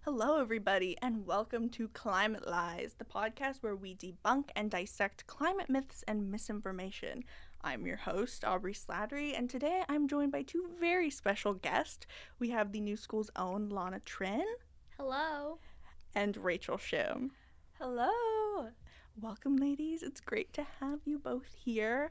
Hello, everybody, and welcome to Climate Lies, the podcast where we debunk and dissect climate myths and misinformation. I'm your host, Aubry Slattery, and today I'm joined by two very special guests. We have the New School's own Lana Trin. Hello. And Rachel Shim. Hello. Welcome, ladies. It's great to have you both here.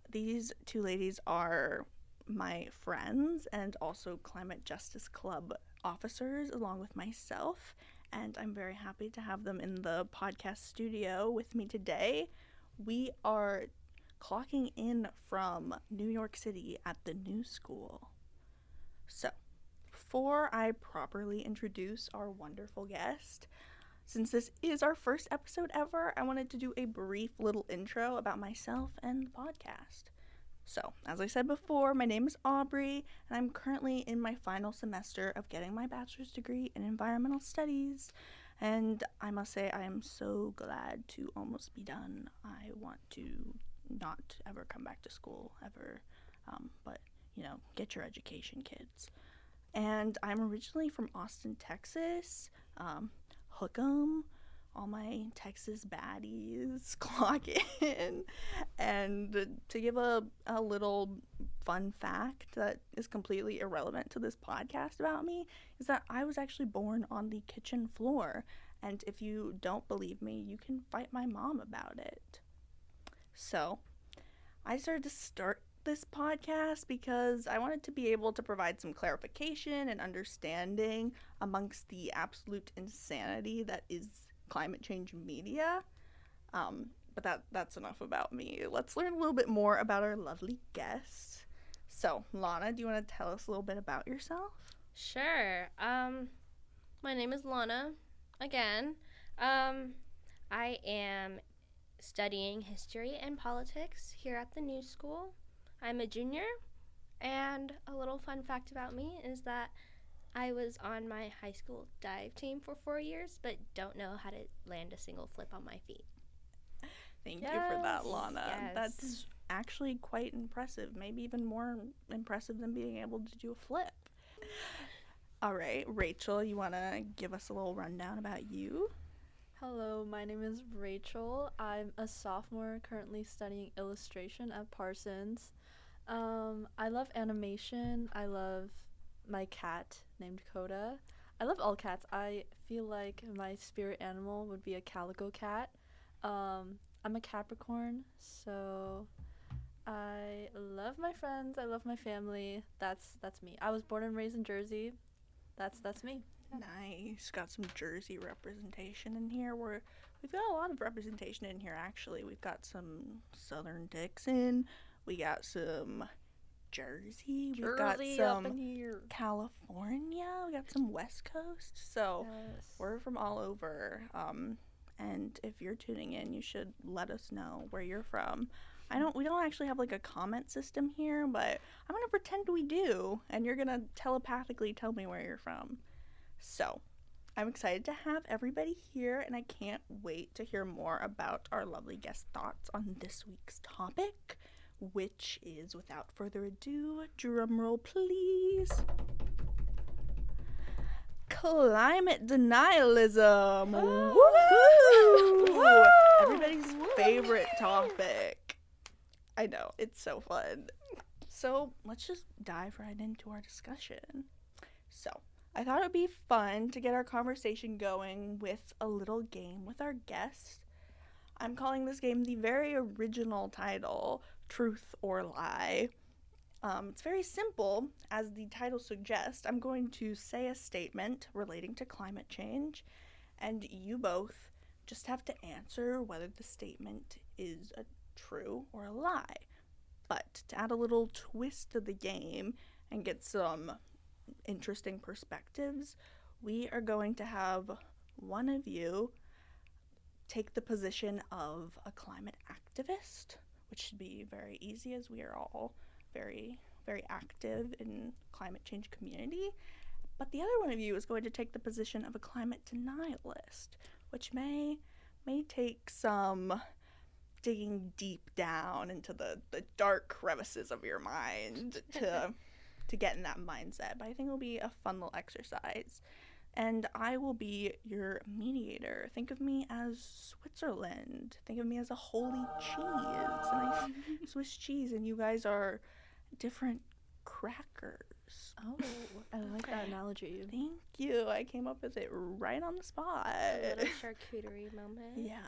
These two ladies are my friends and also Climate Justice Club officers along with myself, and I'm very happy to have them in the podcast studio with me today. We are clocking in from New York City at the New School. So, before I properly introduce our wonderful guest, since this is our first episode ever, I wanted to do a brief little intro about myself and the podcast. So, as I said before, my name is Aubry, and I'm currently in my final semester of getting my bachelor's degree in environmental studies, and I must say I am so glad to almost be done. I want to not ever come back to school, ever, but, get your education, kids. And I'm originally from Austin, Texas. Hook 'em. All my Texas baddies clock in. And to give a little fun fact that is completely irrelevant to this podcast about me is that I was actually born on the kitchen floor. And if you don't believe me, you can fight my mom about it. So, I decided to start this podcast because I wanted to be able to provide some clarification and understanding amongst the absolute insanity that is climate change media, but that's enough about me. Let's learn a little bit more about our lovely guests. So, Lana, do you want to tell us a little bit about yourself? Sure. My name is Lana. Again, I am studying history and politics here at the New School. I'm a junior, and a little fun fact about me is that I was on my high school dive team for 4 years, but don't know how to land a single flip on my feet. Thank you for that, Lana. Yes. That's actually quite impressive, maybe even more impressive than being able to do a flip. All right, Rachel, you want to give us a little rundown about you? Hello, my name is Rachel. I'm a sophomore currently studying illustration at Parsons. I love animation. I love my cat named Coda. I love all cats. I feel like my spirit animal would be a calico cat. I'm a Capricorn, so I love my friends. I love my family. That's me. I was born and raised in Jersey. That's me. Nice. Got some Jersey representation in here. We've got a lot of representation in here, actually. We've got some Southern Texan. We got some Jersey. We've got some up in here. California. We got some West Coast. So Yes. we're from all over. And if you're tuning in, you should let us know where you're from. We don't actually have like a comment system here, but I'm gonna pretend we do, and you're gonna telepathically tell me where you're from. So, I'm excited to have everybody here, and I can't wait to hear more about our lovely guest thoughts on this week's topic, which is, without further ado, drumroll please, climate denialism. Woohoo! Everybody's favorite topic. I know, it's so fun. So, let's just dive right into our discussion. So, I thought it would be fun to get our conversation going with a little game with our guests. I'm calling this game the very original title, Truth or Lie. It's very simple. As the title suggests, I'm going to say a statement relating to climate change, and you both just have to answer whether the statement is a true or a lie. But to add a little twist to the game and get some interesting perspectives, we are going to have one of you take the position of a climate activist, which should be very easy as we are all very, very active in climate change community. But the other one of you is going to take the position of a climate denialist, which may take some digging deep down into the dark crevices of your mind to get in that mindset. But I think it'll be a fun little exercise. and I will be your mediator. Think of me as Switzerland. Think of me as a holy cheese, a nice Swiss cheese, and you guys are different crackers. Oh, I like that analogy. Thank you. I came up with it right on the spot. A little charcuterie moment. Yeah,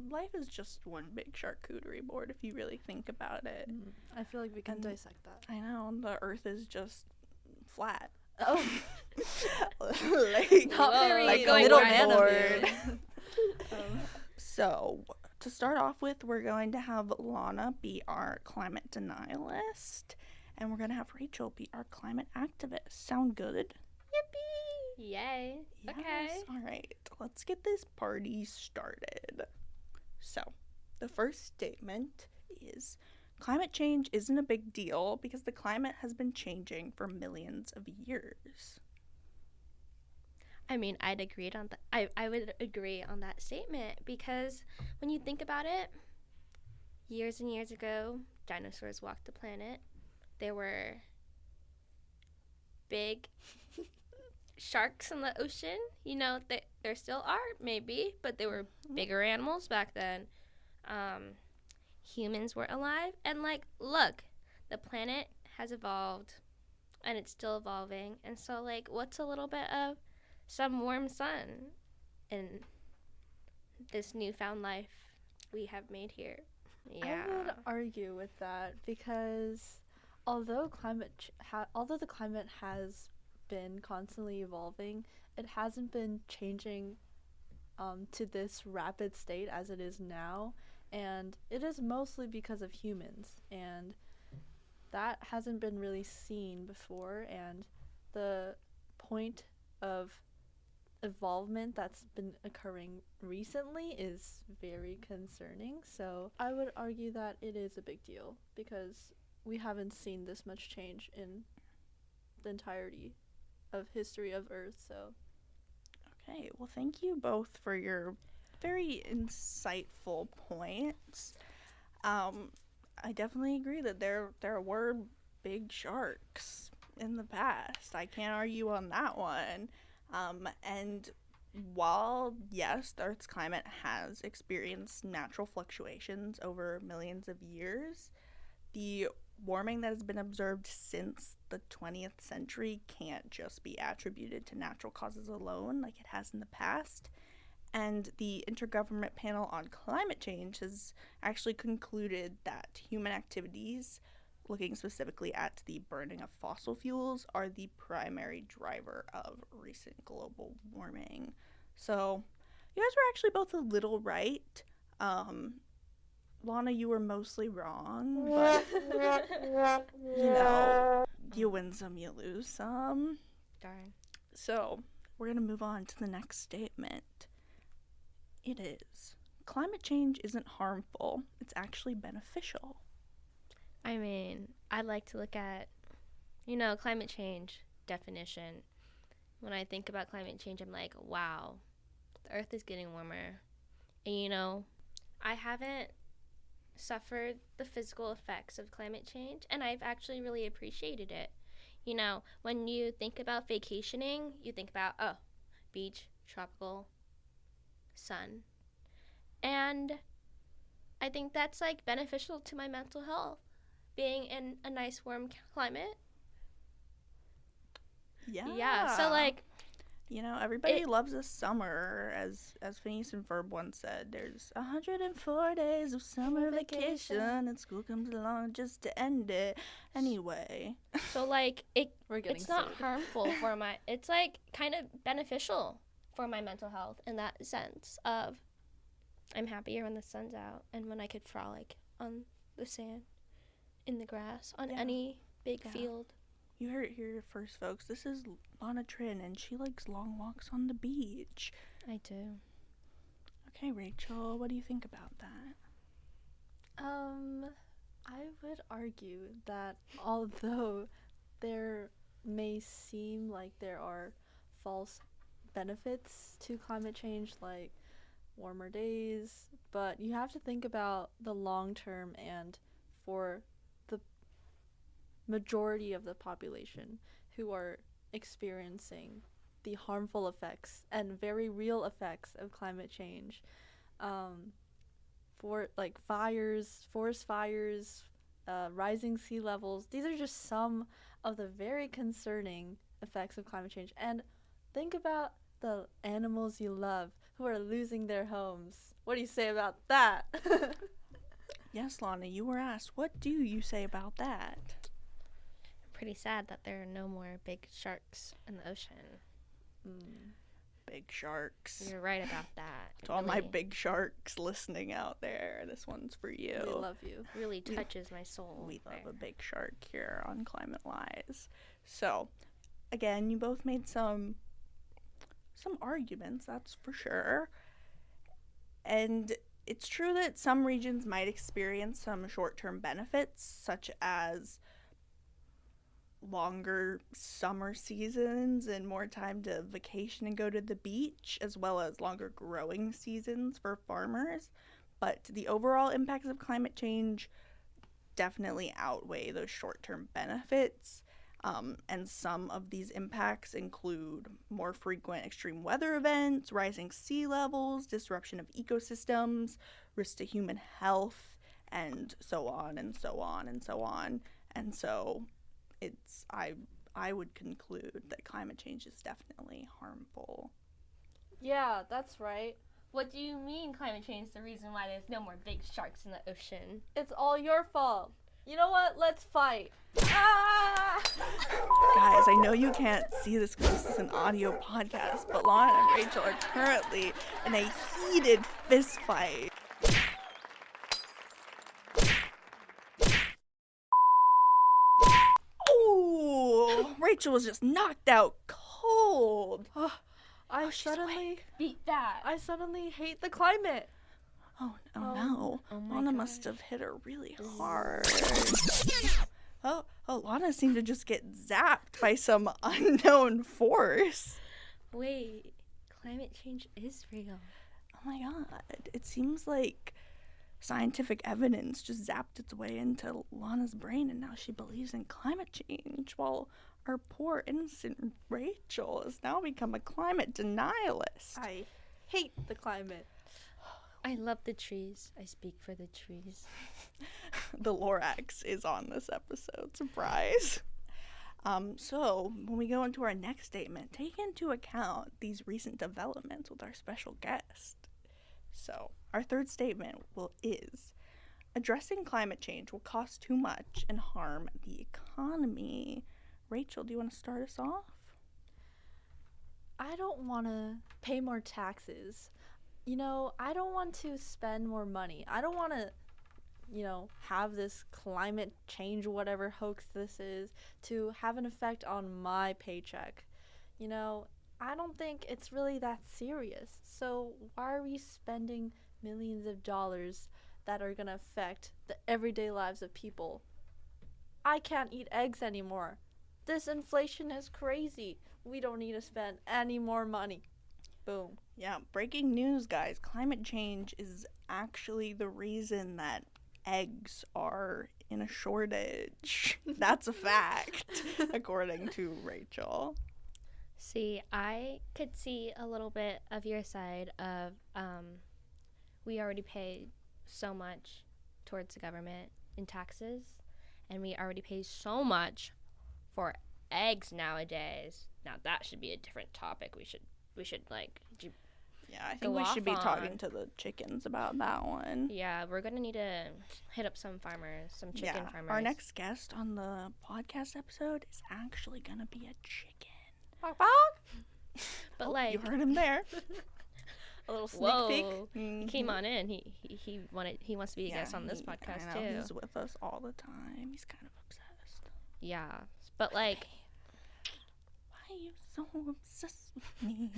life is just one big charcuterie board if you really think about it. I feel like we can And dissect that. I know, the earth is just flat. Oh, like, not very like a going little right at board. Um, So, to start off with, we're going to have Lana be our climate denialist, and we're going to have Rachel be our climate activist. Sound good? Yippee! Yay. Okay. Yes. All right, let's get this party started. So, the first statement is climate change isn't a big deal because the climate has been changing for millions of years. I mean, I'd agreed on that. I would agree on that statement because when you think about it, years and years ago, dinosaurs walked the planet. There were big sharks in the ocean. You know, there still are, maybe, but there were bigger animals back then. Humans were alive. And, like, look, the planet has evolved, and it's still evolving. And so, like, what's a little bit of some warm sun in this newfound life we have made here? Yeah. I would argue with that because although although the climate has been constantly evolving, it hasn't been changing to this rapid state as it is now, and it is mostly because of humans, and that hasn't been really seen before. And the point of evolvement that's been occurring recently is very concerning. So I would argue that it is a big deal because we haven't seen this much change in the entirety of history of Earth. So Okay, well, thank you both for your very insightful points. I definitely agree that there were big sharks in the past. I can't argue on that one. And while, yes, the Earth's climate has experienced natural fluctuations over millions of years, the warming that has been observed since the 20th century can't just be attributed to natural causes alone like it has in the past. And the Intergovernment Panel on Climate Change has actually concluded that human activities, looking specifically at the burning of fossil fuels, are the primary driver of recent global warming. So, you guys were actually both a little right. Lana, you were mostly wrong, but, you know, you win some, you lose some. Darn. So, we're going to move on to the next statement. It is. Climate change isn't harmful. It's actually beneficial. I mean, I'd like to look at, climate change definition. When I think about climate change, I'm like, wow, the Earth is getting warmer. And, I haven't suffered the physical effects of climate change, and I've actually really appreciated it. When you think about vacationing, you think about, beach, tropical, sun. And I think that's, like, beneficial to my mental health, being in a nice, warm climate. Yeah, so, like, everybody loves a summer, as Phineas and Ferb once said. There's 104 days of summer vacation, and school comes along just to end it. Anyway. So, like, it's not harmful for it's, like, kind of beneficial for my mental health in that sense of I'm happier when the sun's out and when I could frolic on the sand, in the grass, on any big field. You heard it here first, folks. This is Lana Trin, and she likes long walks on the beach. I do. Okay, Rachel, what do you think about that? I would argue that although there may seem like there are false benefits to climate change, like warmer days, but you have to think about the long term and for the majority of the population who are experiencing the harmful effects and very real effects of climate change. For like fires, forest fires, rising sea levels. These are just some of the very concerning effects of climate change. And think about the animals you love who are losing their homes. What do you say about that? Yes, Lana, you were asked, what do you say about that? Pretty sad that there are no more big sharks in the ocean. Big sharks. You're right about that. To all my big sharks listening out there, this one's for you. We love you. Really touches my soul. We love a big shark here on Climate Lies. So, again, you both made some arguments, that's for sure. And it's true that some regions might experience some short-term benefits, such as longer summer seasons and more time to vacation and go to the beach, as well as longer growing seasons for farmers. But the overall impacts of climate change definitely outweigh those short-term benefits. And some of these impacts include more frequent extreme weather events, rising sea levels, disruption of ecosystems, risk to human health, and so on and so on and so on. And so I would conclude that climate change is definitely harmful. Yeah, that's right. What do you mean climate change is the reason why there's no more big sharks in the ocean? It's all your fault. You know what? Let's fight. Ah! Guys, I know you can't see this because this is an audio podcast, but Lana and Rachel are currently in a heated fist fight. Oh, Rachel was just knocked out cold. I she's suddenly awake. Beat that. I suddenly hate the climate. Oh no. Oh my Lana gosh. must have hit her really hard. Oh, Lana seemed to just get zapped by some unknown force. Wait, climate change is real. Oh my god. It seems like scientific evidence just zapped its way into Lana's brain, and now she believes in climate change, while our poor innocent Rachel has now become a climate denialist. I hate the climate. I love the trees. I speak for the trees. The Lorax is on this episode. Surprise. So when we go into our next statement, take into account these recent developments with our special guest. So our third statement is addressing climate change will cost too much and harm the economy. Rachel, do you want to start us off? I don't want to pay more taxes. I don't want to spend more money. I don't want to, have this climate change, whatever hoax this is, to have an effect on my paycheck. I don't think it's really that serious. So why are we spending millions of dollars that are going to affect the everyday lives of people? I can't eat eggs anymore. This inflation is crazy. We don't need to spend any more money. Boom. Yeah, breaking news, guys. Climate change is actually the reason that eggs are in a shortage. That's a fact, according to Rachel. See, I could see a little bit of your side of we already pay so much towards the government in taxes, and we already pay so much for eggs nowadays. Now that should be a different topic. We should Yeah, I think we should be talking to the chickens about that one. Yeah, we're gonna need to hit up some farmers, some chicken farmers. Our next guest on the podcast episode is actually gonna be a chicken. But like, you heard him there. A little sneak peek. He came on in. He wants to be a guest on this podcast I know, too. He's with us all the time. He's kind of obsessed. Yeah, but like, why are you so obsessed with me?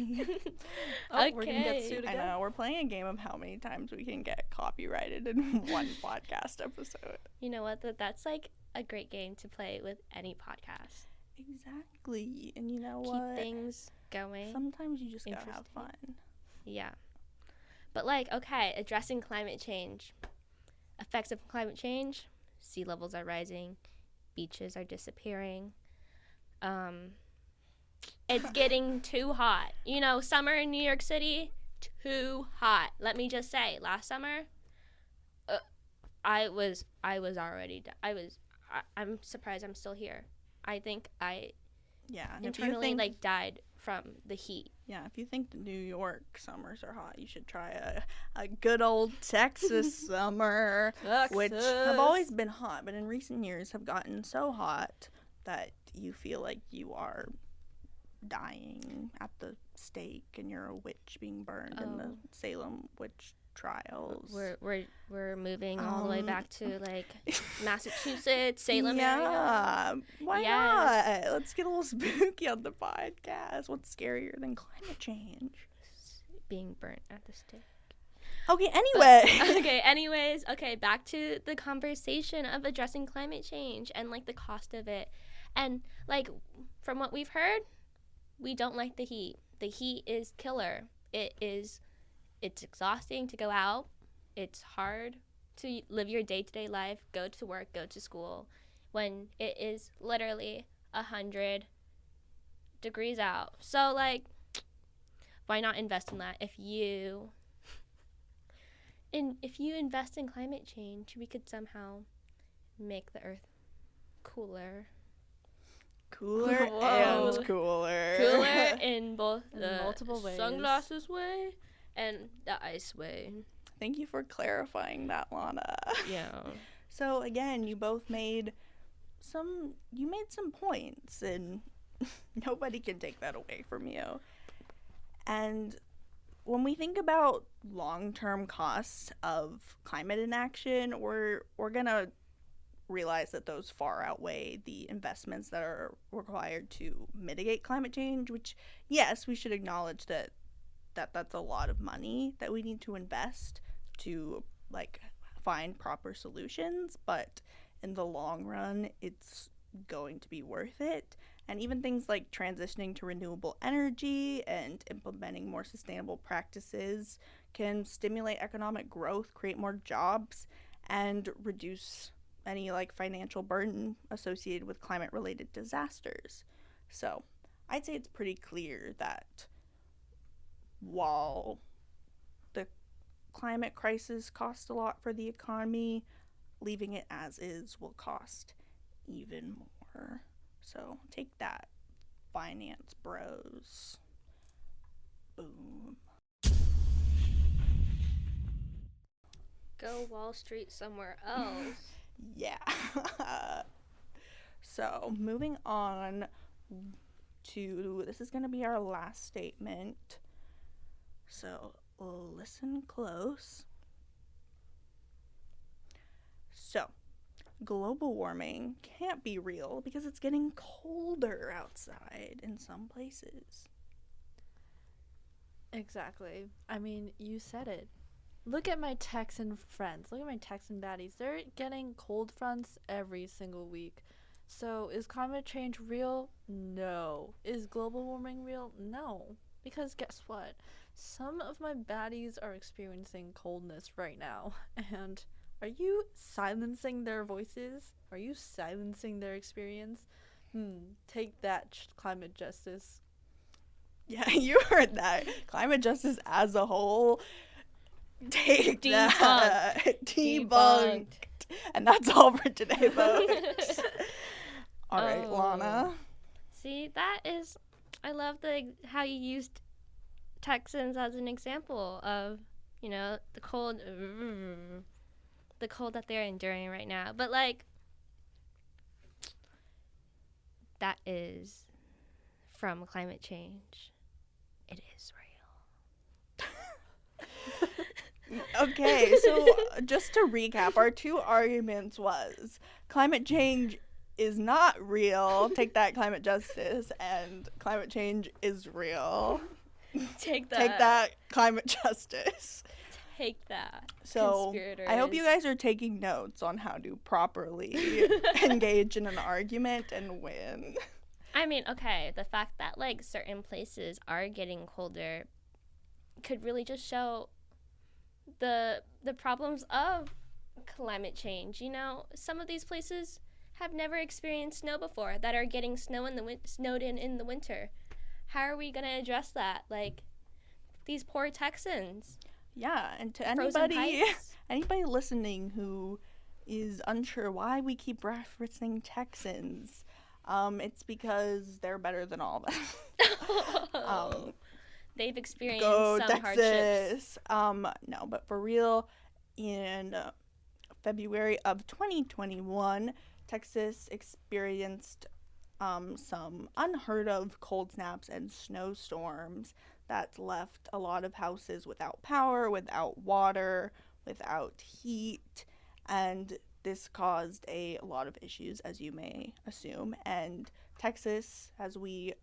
We're gonna get sued I again. know, we're playing a game of how many times we can get copyrighted in one podcast episode. you know what? That's like a great game to play with any podcast. Exactly. And you know Keep what? things going. Sometimes you just gotta have Interesting. fun. Yeah. But like, okay, addressing climate change. Effects of climate change. Sea levels are rising. Beaches are disappearing. It's getting too hot. You know, summer in New York City, too hot. Let me just say, last summer, I'm surprised I'm still here. I think I And internally died from the heat. Yeah, if you think the New York summers are hot, you should try a good old Texas summer, which have always been hot, but in recent years have gotten so hot that you feel like you are dying at the stake and you're a witch being burned in the Salem witch trials. We're moving all the way back to Massachusetts, Salem area. Yeah, why not? Let's get a little spooky on the podcast. What's scarier than climate change? Being burnt at the stake. Okay, anyway. Anyways, back to the conversation of addressing climate change and the cost of it. And from what we've heard, we don't like the heat. The heat is killer. It's exhausting to go out. It's hard to live your day-to-day life, go to work, go to school, when it is literally 100 degrees out. So, why not invest in that? If you invest in climate change, we could somehow make the earth cooler. And cooler. Cooler in both in multiple ways. Sunglasses way and the ice way. Thank you for clarifying that, Lana. Yeah. So again, you both made some points, and nobody can take that away from you. And when we think about long-term costs of climate inaction, we're gonna realize that those far outweigh the investments that are required to mitigate climate change, which, yes, we should acknowledge that's a lot of money that we need to invest to find proper solutions, but in the long run it's going to be worth it. And even things like transitioning to renewable energy and implementing more sustainable practices can stimulate economic growth, create more jobs, and reduce any financial burden associated with climate related disasters. So I'd say it's pretty clear that while the climate crisis costs a lot for the economy, leaving it as is will cost even more. So take that, finance bros. Boom. Go Wall Street somewhere else. Yeah. So moving on to, this is going to be our last statement. So listen close. So global warming can't be real because it's getting colder outside in some places. Exactly. I mean, you said it. Look at my Texan friends. Look at my Texan baddies. They're getting cold fronts every single week. So is climate change real? No. Is global warming real? No. Because guess what? Some of my baddies are experiencing coldness right now. And are you silencing their voices? Are you silencing their experience? Take that, climate justice. Yeah, you heard that. Climate justice as a whole. Take that. Debunked. And that's all for today, folks. All right, Lana. See, I love how you used Texans as an example of, the cold that they're enduring right now. But that is from climate change. It is real. Okay, so just to recap, our two arguments was climate change is not real, take that climate justice, and climate change is real. Take that. Take that climate justice. Take that. So I hope you guys are taking notes on how to properly engage in an argument and win. I mean, okay, the fact that certain places are getting colder could really just show the problems of climate change. Some of these places have never experienced snow before that are getting snowed in the winter. how are we going to address that? Like, these poor Texans. Yeah, and to Frozen anybody pipes. anybody listening who is unsure why we keep referencing Texans, it's because they're better than all of us. They've experienced Go some hardships. Texas. No, but for real, in February of 2021, Texas experienced some unheard of cold snaps and snowstorms that left a lot of houses without power, without water, without heat, and this caused a lot of issues, as you may assume. And Texas, as we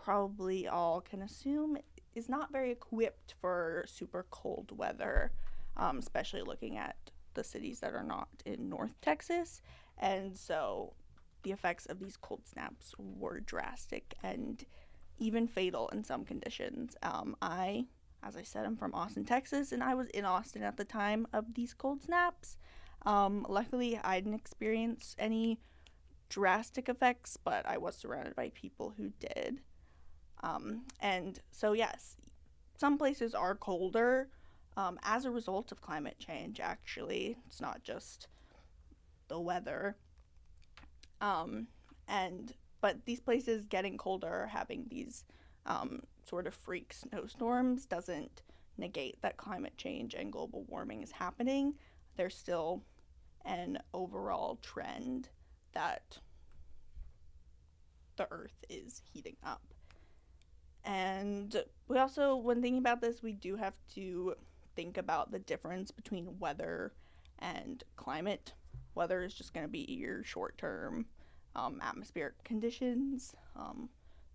probably all can assume, is not very equipped for super cold weather, especially looking at the cities that are not in North Texas. And so the effects of these cold snaps were drastic and even fatal in some conditions. As I said, I'm from Austin, Texas, and I was in Austin at the time of these cold snaps. Luckily, I didn't experience any drastic effects, but I was surrounded by people who did. And so, yes, some places are colder as a result of climate change, actually. It's not just the weather. But these places getting colder, having these sort of freak snowstorms doesn't negate that climate change and global warming is happening. There's still an overall trend that the earth is heating up. And we also, when thinking about this, we do have to think about the difference between weather and climate. Weather is just going to be your short-term atmospheric conditions,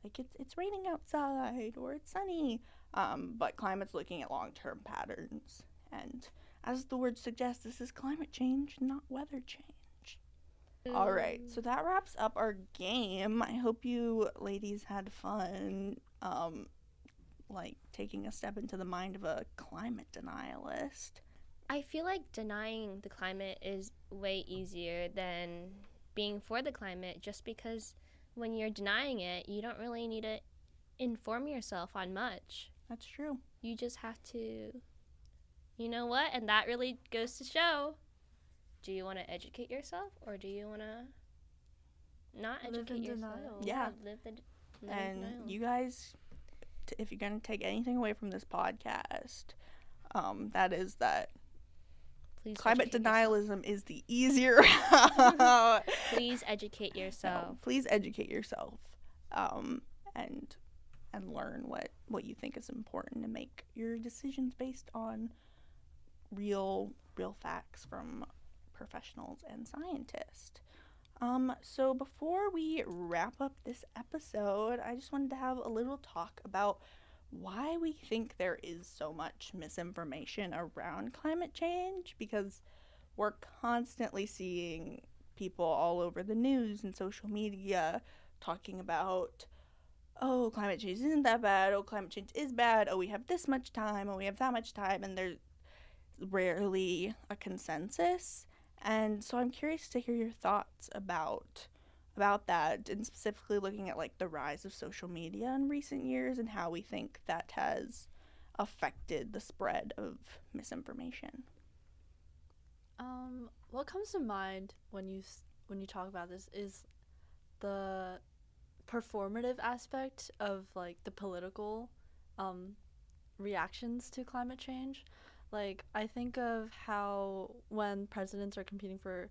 like it's raining outside or it's sunny, but climate's looking at long-term patterns, and as the word suggests, this is climate change, not weather change. All right, so that wraps up our game. I hope you ladies had fun, like taking a step into the mind of a climate denialist. I feel like denying the climate is way easier than being for the climate, just because when you're denying it, you don't really need to inform yourself on much. That's true. You just have to, you know what? And that really goes to show, do you want to educate yourself or do you want to not educate in yourself? denial. Yeah. Live in And denial. you guys, if you're going to take anything away from this podcast, that is that Please climate educate denialism is the easier route. yourself. Please educate yourself. No, please educate yourself, and learn what you think is important and make your decisions based on real facts from professionals and scientists. So before we wrap up this episode, I just wanted to have a little talk about why we think there is so much misinformation around climate change, because we're constantly seeing people all over the news and social media talking about, oh, climate change isn't that bad, oh, climate change is bad, oh, we have this much time, oh, we have that much time, and there's rarely a consensus. And so I'm curious to hear your thoughts about that, and specifically looking at like the rise of social media in recent years and how we think that has affected the spread of misinformation. What comes to mind when you talk about this is the performative aspect of like the political reactions to climate change. Like, I think of how when presidents are competing for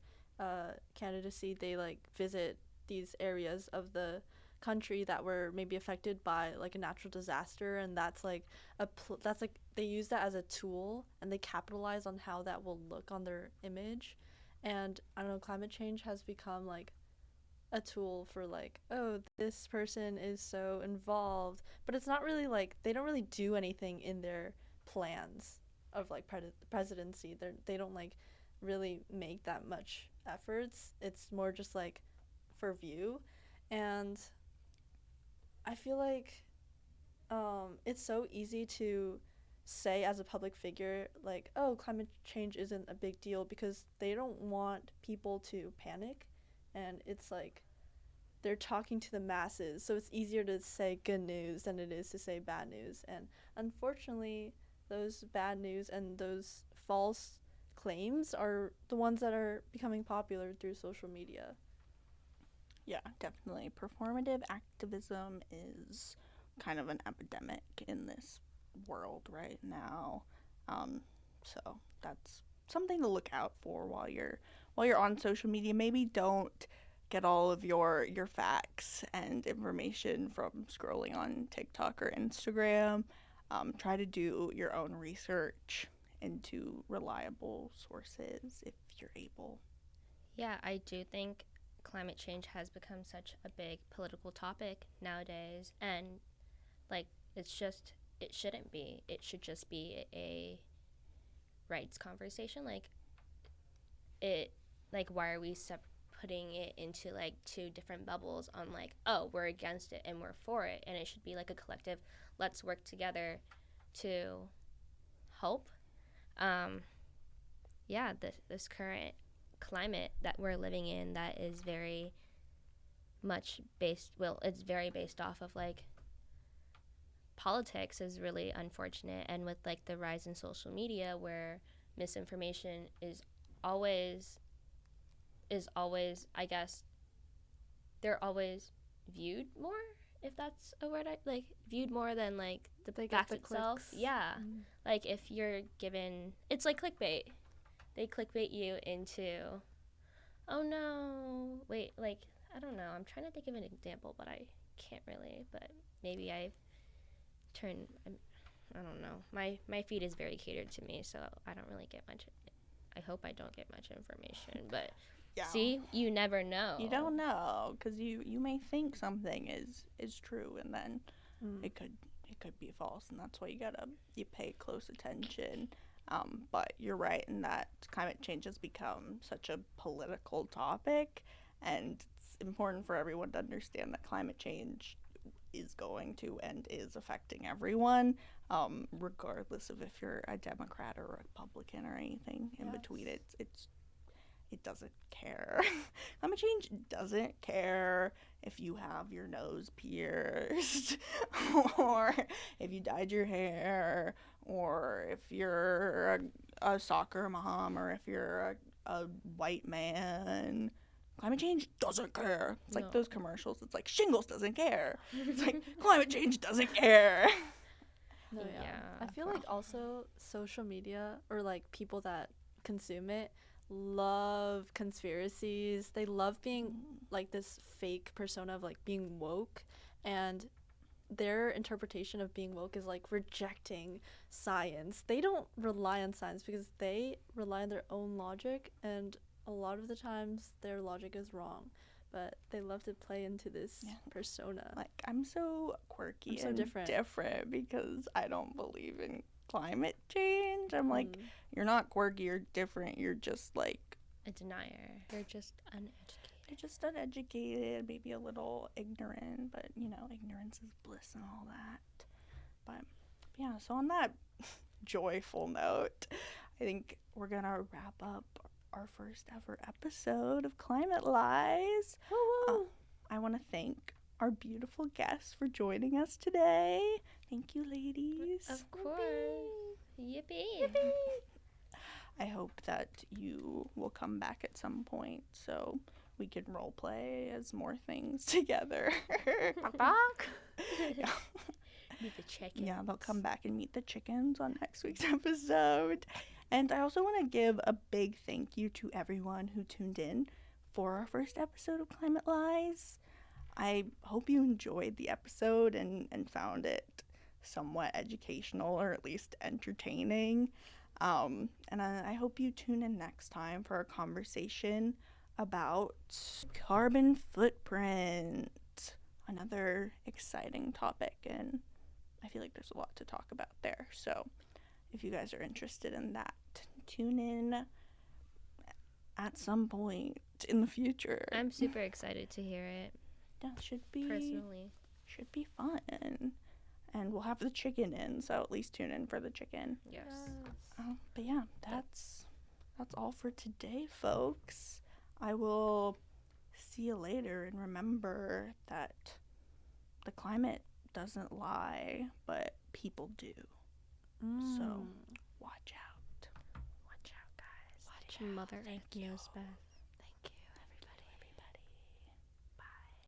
candidacy, they like visit these areas of the country that were maybe affected by like a natural disaster, and that's like they use that as a tool and they capitalize on how that will look on their image. And I don't know, climate change has become like a tool for like, oh, this person is so involved, but it's not really like they don't really do anything in their plans of like presidency. They don't like really make that much efforts. It's more just like for view. And I feel like it's so easy to say as a public figure like, oh, climate change isn't a big deal, because they don't want people to panic. And it's like they're talking to the masses, so it's easier to say good news than it is to say bad news. And unfortunately, those bad news and those false claims are the ones that are becoming popular through social media. Yeah, definitely. Performative activism is kind of an epidemic in this world right now. So that's something to look out for while you're on social media. Maybe don't get all of your facts and information from scrolling on TikTok or Instagram. Try to do your own research into reliable sources if you're able. Yeah, I do think climate change has become such a big political topic nowadays, and like it shouldn't be. It should just be a rights conversation. Why are we putting it into like two different bubbles on like, oh, we're against it and we're for it, and it should be like a collective, let's work together to help. This current climate that we're living in, that is very much it's very based off of like politics, is really unfortunate. And with like the rise in social media, where misinformation is always I guess they're always viewed more, if that's a word, viewed more than like the fact itself. Clicks. Yeah. Like if you're given, it's like clickbait. They clickbait you into, oh no, wait, like, I don't know. I'm trying to think of an example, but I can't really. But maybe I don't know. My feed is very catered to me, so I don't really get much. I hope I don't get much information, but Yeah. see, you never know. You don't know, because you may think something is true, and then it could be false, and that's why you pay close attention. But you're right in that climate change has become such a political topic, and it's important for everyone to understand that climate change is going to and is affecting everyone, regardless of if you're a Democrat or a Republican or anything in between. It doesn't care. Climate change doesn't care if you have your nose pierced or if you dyed your hair or if you're a soccer mom or if you're a white man. Climate change doesn't care. It's like those commercials. It's like shingles doesn't care. It's like climate change doesn't care. No, yeah. I feel like also social media, or like people that consume it, love conspiracies. They love being like this fake persona of like being woke, and their interpretation of being woke is like rejecting science. They don't rely on science because they rely on their own logic, and a lot of the times their logic is wrong, but they love to play into this persona. Like, I'm so quirky and different because I don't believe in climate change. I'm like, you're not quirky or different, you're just like a denier. You're just uneducated. You're just uneducated, maybe a little ignorant, but ignorance is bliss and all that. But yeah, so on that joyful note, I think we're gonna wrap up our first ever episode of Climate Lies. I want to thank our beautiful guests for joining us today. Thank you, ladies. Of course. Yippee. I hope that you will come back at some point so we can role play as more things together. Yeah. Meet the chickens. Yeah, they'll come back and meet the chickens on next week's episode. And I also want to give a big thank you to everyone who tuned in for our first episode of Climate Lies. I hope you enjoyed the episode and found it somewhat educational or at least entertaining. And I hope you tune in next time for a conversation about carbon footprint. Another exciting topic, and I feel like there's a lot to talk about there. So if you guys are interested in that, tune in at some point in the future. I'm super excited to hear it. Yeah, should be fun. And we'll have the chicken in, so at least tune in for the chicken. Yes. But yeah, that's all for today, folks. I will see you later, and remember that the climate doesn't lie, but people do. So watch out. Watch out, guys. Watch out. Mother Earth knows best.